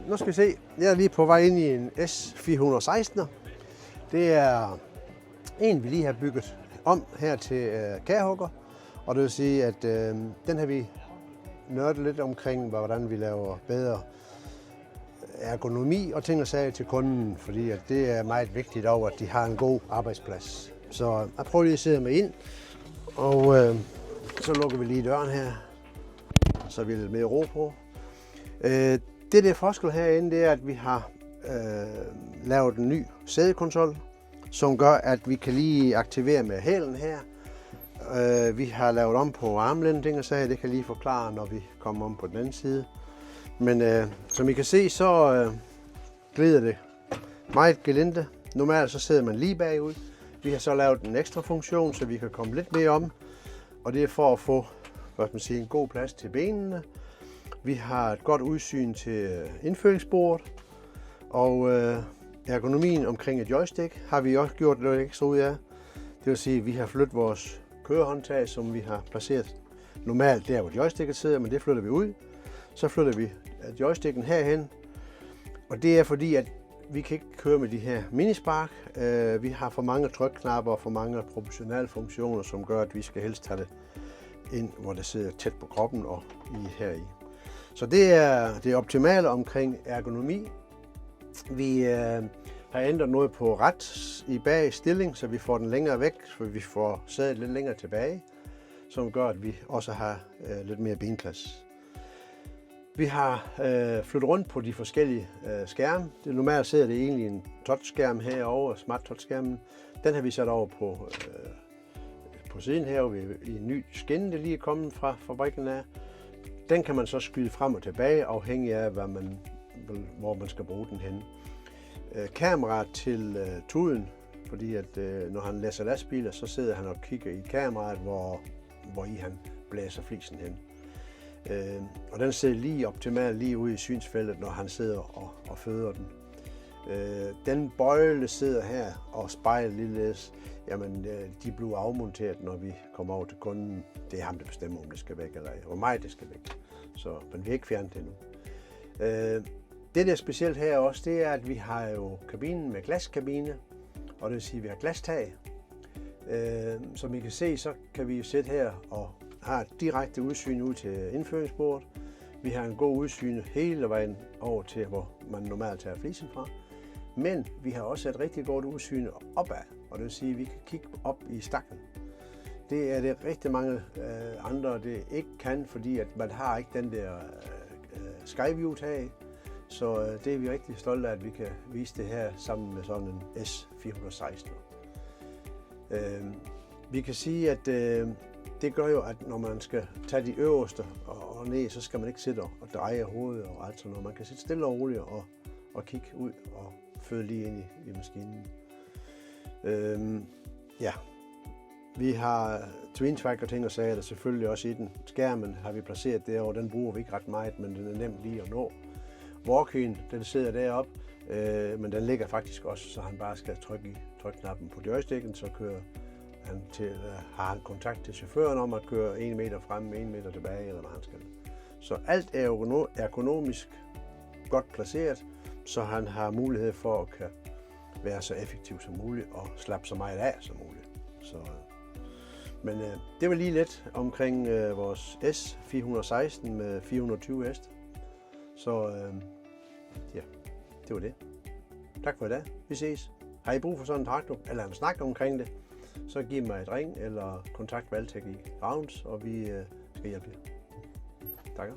Nu skal vi se. Jeg er lige på vej ind i en S416. Det er en, vi lige har bygget om her til kærhugger. Og det vil sige, at den har vi nørdet lidt omkring, hvordan vi laver bedre ergonomi og ting og sager til kunden. Fordi at det er meget vigtigt over, at de har en god arbejdsplads. Så jeg prøver lige at sidde med ind. Og så lukker vi lige døren her, så vi er lidt mere ro på. Det der forskel herinde, det er, at vi har lavet en ny sædekonsol, som gør, at vi kan lige aktivere med hælen her. Vi har lavet om på armlænden, ting og sager. Det kan lige forklare, når vi kommer om på den anden side. Men som I kan se, så glider det meget gelinde. Normalt så sidder man lige bagud. Vi har så lavet en ekstra funktion, så vi kan komme lidt mere om. Og det er for at få en god plads til benene. Vi har et godt udsyn til indføringsbordet. Og ergonomien omkring et joystick har vi også gjort lidt ekstra ud af. Det vil sige, at vi har flyttet vores kørehåndtag, som vi har placeret normalt der, hvor joysticket sidder, men det flytter vi ud. Så flytter vi joysticken herhen. Og det er fordi, at vi kan ikke køre med de her minispark. Vi har for mange trykknapper og for mange proportionale funktioner, som gør, at vi skal helst have det ind, hvor det sidder tæt på kroppen og heri. Så det er det optimale omkring ergonomi. Vi har ændret noget på ret i bag stilling, så vi får den længere væk, så vi får sædet lidt længere tilbage, som gør, at vi også har lidt mere benplads. Vi har flyttet rundt på de forskellige skærme. Normalt sidder det egentlig en touchskærm herovre, smart touchskærmen. Den har vi sat over på siden herovre i en ny skinne, der lige er kommet fra fabrikken af. Den kan man så skyde frem og tilbage, afhængig af, hvor man skal bruge den hen. Kameraet til tuden, fordi at når han læser lastbiler, så sidder han og kigger i kameraet, hvor i han blæser flisen hen. Og den sidder lige optimalt lige ude i synsfeltet, når han sidder og føder den. Den bøjle sidder her og spejler ligeledes. Jamen, de bliver afmonteret, når vi kommer over til kunden. Det er ham, der bestemmer, om det skal væk eller hvor meget det skal væk. Så man vil ikke fjerne det nu. Det der er specielt her også, det er, at vi har jo kabinen med glaskabine, og det vil sige, at vi har glastag. Som I kan se, så kan vi sætte her og har et direkte udsyn ud til indføringsbordet. Vi har en god udsyn hele vejen over til, hvor man normalt tager flisen fra. Men vi har også et rigtig godt udsyn opad, og det vil sige, at vi kan kigge op i stakken. Det er det rigtig mange andre, det ikke kan, fordi at man har ikke den der skyview-tag. Så det er vi rigtig stolte af, at vi kan vise det her sammen med sådan en S416. Vi kan sige, at det gør jo, at når man skal tage de øverste og ned, så skal man ikke sidde og dreje hovedet og alt sådan noget. Man kan sidde stille og roligt og kigge ud og føde lige ind i maskinen. Ja, vi har twin track og ting og sager, der selvfølgelig også i den. Skærmen har vi placeret derovre, den bruger vi ikke ret meget, men den er nemt lige at nå. Walk-in, den sidder deroppe, men den ligger faktisk også, så han bare skal trykke i trykknappen på joysticken, så kører han har han kontakt til chaufføren om at køre 1 meter frem, 1 meter tilbage, eller hvad han skal. Så alt er ergonomisk godt placeret, så han har mulighed for at kan være så effektiv som muligt og slappe så meget af som muligt. Så, men det var lige lidt omkring vores S416 med 420 heste. Så ja, det var det. Tak for i dag. Vi ses. Har I brug for sådan en traktor, eller en snak omkring det, så giv mig et ring eller kontakt Valtech i Ravns, og vi skal hjælpe jer. Tak.